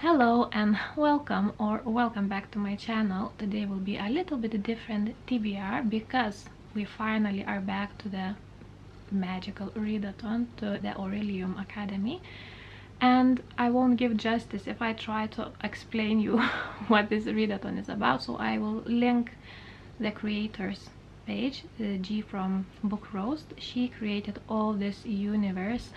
Hello and welcome back to my channel. Today will be a little bit different TBR because we finally are back to the magical Readathon, to the Aurelium Academy, and I won't give justice if I try to explain you what this Readathon is about, so I will link the creator's page, G from Book Roast. She created all this universe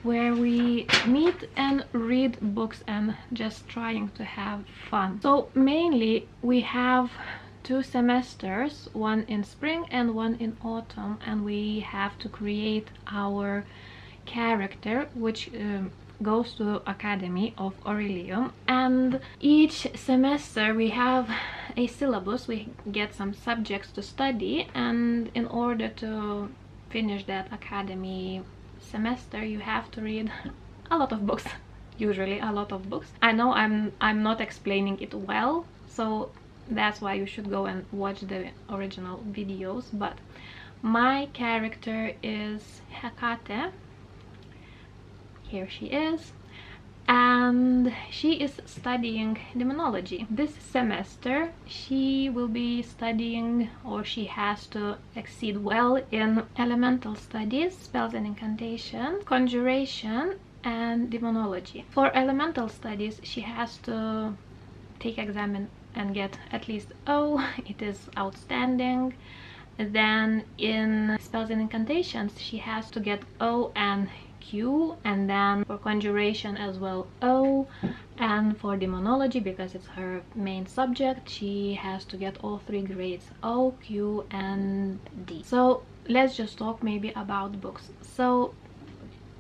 where we meet and read books and just trying to have fun. So mainly we have 2 semesters, one in spring and one in autumn, and we have to create our character, which goes to Academy of Aurelium. And each semester we have a syllabus, we get some subjects to study, and in order to finish that academy semester you have to read a lot of books, usually a lot of books. I know I'm not explaining it well, so that's why you should go and watch the original videos. But my character is Hecate. Here she is, and she is studying demonology. This semester she will be studying, or she has to exceed well in elemental studies, spells and incantation, conjuration and demonology. For elemental studies she has to take exam and get at least O. It is outstanding. Then in spells and incantations she has to get O and Q, and then for conjuration as well O, and for demonology, because it's her main subject, she has to get all 3 grades, O, Q and D. So let's just talk maybe about books. So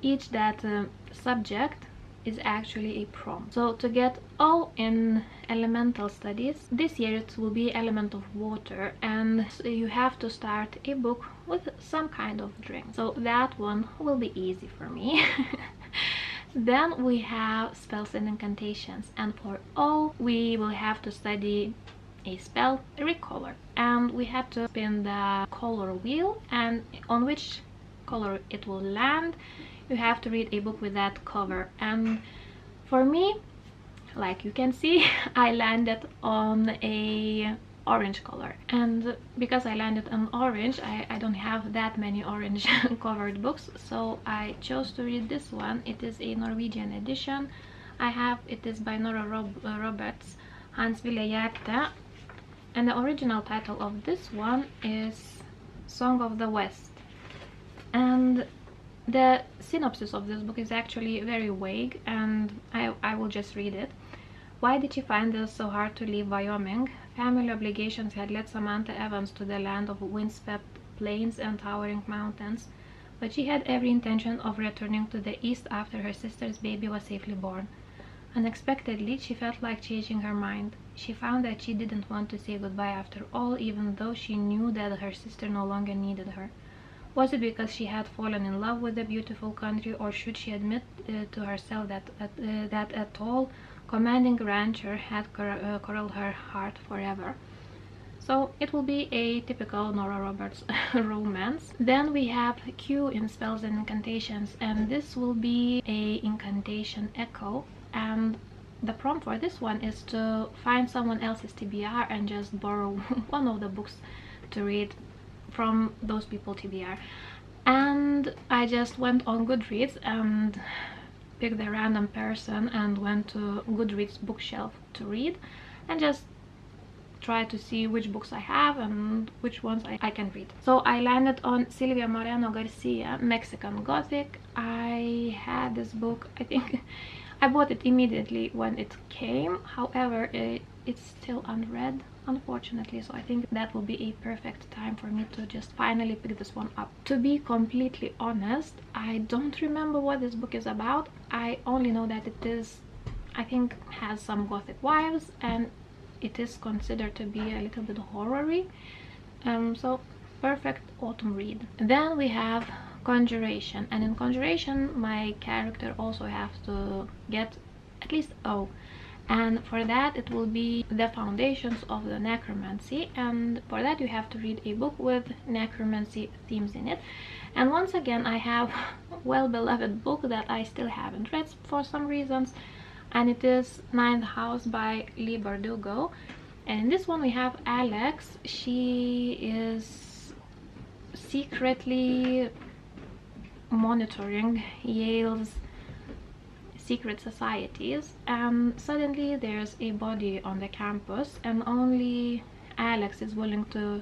each that subject is actually a prompt. So to get O in elemental studies, this year it will be element of water, and so you have to start a book with some kind of drink. So that one will be easy for me. Then we have spells and incantations, and for O we will have to study a spell, recolor, and we have to spin the color wheel, and on which color it will land you have to read a book with that cover. And for me, like you can see, I landed on a orange color, and because I landed on orange, I don't have that many orange covered books, so I chose to read this one. It is a Norwegian edition. It is by Nora Roberts, Hans Ville Hjerte, and the original title of this one is Song of the West. And the synopsis of this book is actually very vague, and I will just read it. Why did she find it so hard to leave Wyoming? Family obligations had led Samantha Evans to the land of windswept plains and towering mountains, but she had every intention of returning to the east after her sister's baby was safely born. Unexpectedly, she felt like changing her mind. She found that she didn't want to say goodbye after all, even though she knew that her sister no longer needed her. Was it because she had fallen in love with the beautiful country, or should she admit to herself that a tall, commanding rancher had corralled her heart forever? So it will be a typical Nora Roberts romance. Then we have Q in spells and incantations, and this will be a incantation echo, and the prompt for this one is to find someone else's TBR and just borrow one of the books to read from those people TBR. And I just went on Goodreads and picked a random person and went to Goodreads bookshelf to read, and just try to see which books I have and which ones I can read. So I landed on Silvia Moreno Garcia, Mexican Gothic. I had this book, I think I bought it immediately when it came. However, it's still unread, unfortunately, so I think that will be a perfect time for me to just finally pick this one up. To be completely honest, I don't remember what this book is about. I only know that it is, I think, has some gothic vibes, and it is considered to be a little bit horror-y, so perfect autumn read. Then we have conjuration, and in conjuration my character also has to get at least O, and for that it will be the foundations of the necromancy, and for that you have to read a book with necromancy themes in it. And once again I have well beloved book that I still haven't read for some reasons. and it is Ninth House by Lee Bardugo. And in this one we have Alex. She is secretly monitoring Yale's secret societies, and suddenly there's a body on the campus and only Alex is willing to...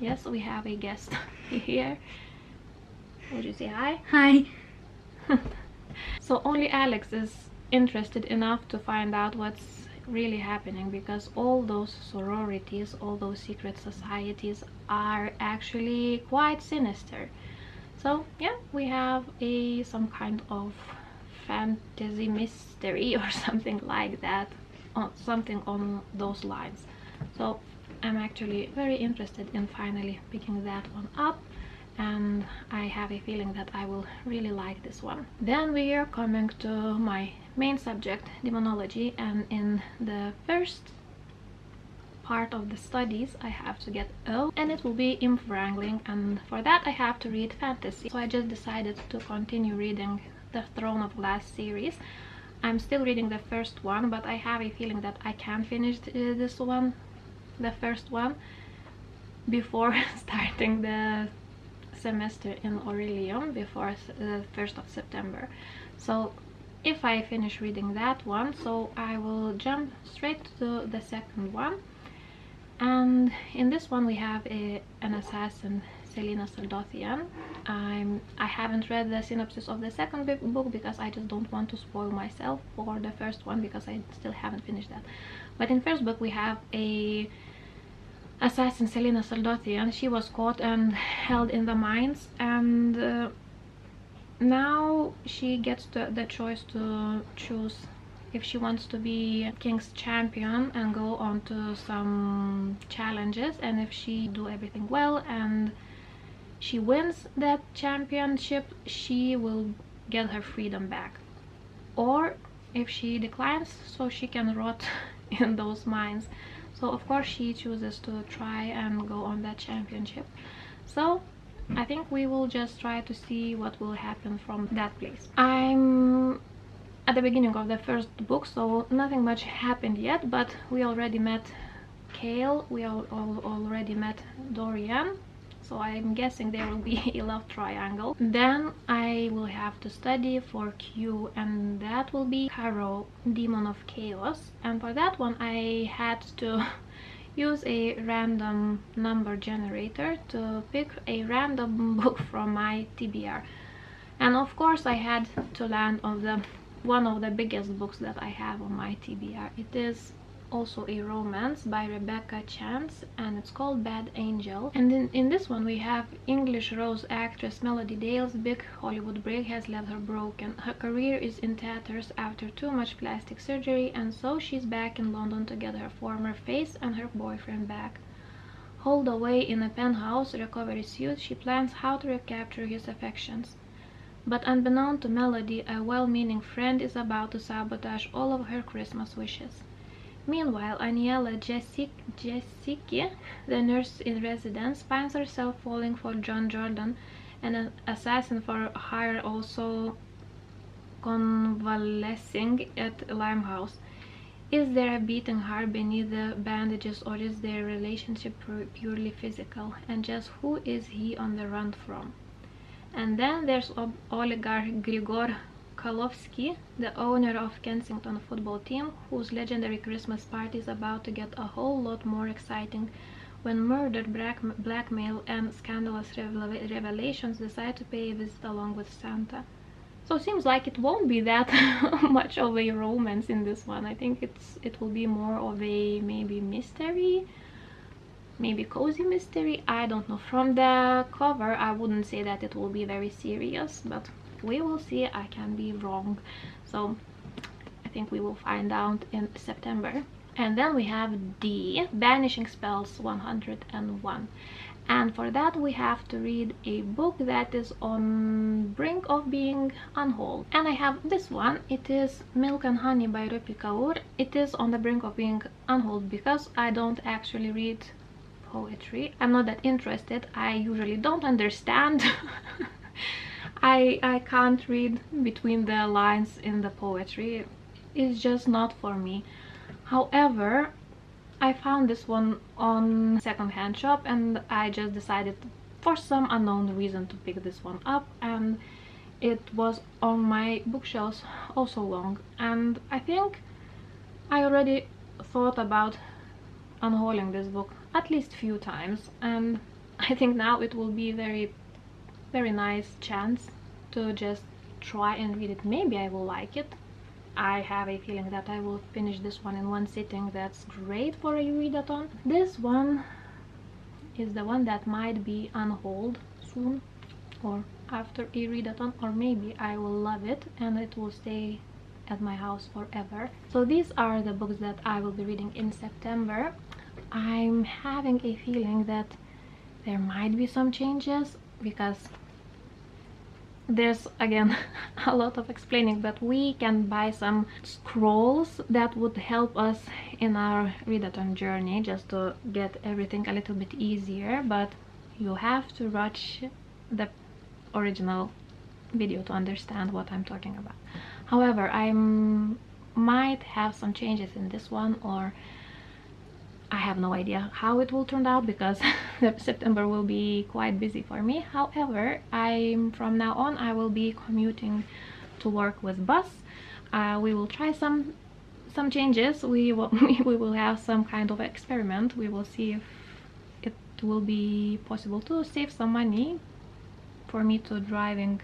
Yes, we have a guest here. Would you say hi? Hi. So only Alex is interested enough to find out what's really happening, because all those sororities, all those secret societies are actually quite sinister. So yeah, we have some kind of fantasy mystery or something like that, something on those lines. So I'm actually very interested in finally picking that one up, and I have a feeling that I will really like this one. Then we are coming to my main subject, demonology, and in the first part of the studies I have to get O, and it will be imp wrangling, and for that I have to read fantasy. So I just decided to continue reading the Throne of Glass series. I'm still reading the first one, but I have a feeling that I can finish this one, the first one, before starting the semester in Aurelium, before the 1st of September. So if I finish reading that one, so I will jump straight to the second one. And in this one we have an assassin, Selena Saldothian. I haven't read the synopsis of the second book because I just don't want to spoil myself for the first one, because I still haven't finished that. But in first book we have a assassin, Selena Saldothian. She was caught and held in the mines, and now she gets the choice to choose if she wants to be King's champion and go on to some challenges, and if she do everything well and she wins that championship, she will get her freedom back. Or if she declines, so she can rot in those mines. So of course she chooses to try and go on that championship. So I think we will just try to see what will happen from that place. I'm at the beginning of the first book, so nothing much happened yet, but we already met Kale, we already met Dorian, so I'm guessing there will be a love triangle. Then I will have to study for Q, and that will be Caro, Demon of Chaos. And for that one I had to use a random number generator to pick a random book from my TBR. And of course I had to land on the one of the biggest books that I have on my TBR. It is also a romance by Rebecca Chance, and it's called Bad Angel. And in this one we have English Rose actress Melody Dale's big Hollywood break has left her broken. Her career is in tatters after too much plastic surgery, and so she's back in London to get her former face and her boyfriend back. Holed away in a penthouse recovery suite, she plans how to recapture his affections. But unbeknown to Melody, a well-meaning friend is about to sabotage all of her Christmas wishes. Meanwhile, Aniela Jessica, the nurse in residence, finds herself falling for John Jordan, an assassin for hire also convalescing at Limehouse. Is there a beating heart beneath the bandages, or is their relationship purely physical? And just who is he on the run from? And then there's oligarch Grigor Kalovsky, the owner of Kensington football team, whose legendary Christmas party is about to get a whole lot more exciting when murder, blackmail, and scandalous revelations decide to pay a visit along with Santa. So it seems like it won't be that much of a romance in this one. I think it will be more of a maybe mystery, maybe cozy mystery, I don't know. From the cover I wouldn't say that it will be very serious, but we will see. I can be wrong, so I think we will find out in September. And then we have D, Banishing Spells 101, and for that we have to read a book that is on brink of being unhauled. And I have this one. It is Milk and Honey by Rupi Kaur. It is on the brink of being unhauled because I don't actually read poetry. I'm not that interested. I usually don't understand. I can't read between the lines in the poetry. is just not for me. However, I found this one on secondhand shop and I just decided for some unknown reason to pick this one up, and it was on my bookshelves also long, and I think I already thought about unhauling this book at least few times, and I think now it will be very nice chance to just try and read it. Maybe I will like it. I have a feeling that I will finish this one in one sitting. That's great for a readathon. This one is the one that might be unhauled soon or after a readathon, or maybe I will love it and it will stay at my house forever. So these are the books that I will be reading in September. I'm having a feeling that there might be some changes because there's again a lot of explaining, but we can buy some scrolls that would help us in our readathon journey just to get everything a little bit easier, but you have to watch the original video to understand what I'm talking about. However, I might have some changes in this one, or I have no idea how it will turn out because September will be quite busy for me. However, from now on I will be commuting to work with bus. We will try some changes. We will have some kind of experiment. We will see if it will be possible to save some money for me to driving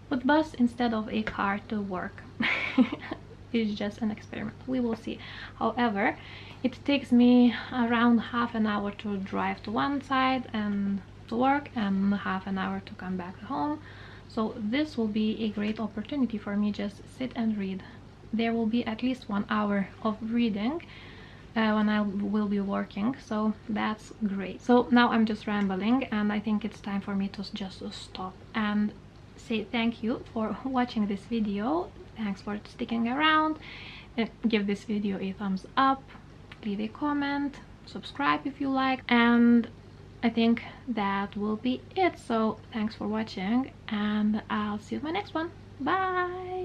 with bus instead of a car to work. It's just an experiment. We will see. However, it takes me around half an hour to drive to one side and to work, and half an hour to come back home. So this will be a great opportunity for me just sit and read. There will be at least 1 hour of reading when I will be working, so that's great. So now I'm just rambling and I think it's time for me to just stop and say thank you for watching this video. Thanks for sticking around. Give this video a thumbs up, leave a comment, subscribe if you like, and I think that will be it. So thanks for watching and I'll see you in my next one. Bye.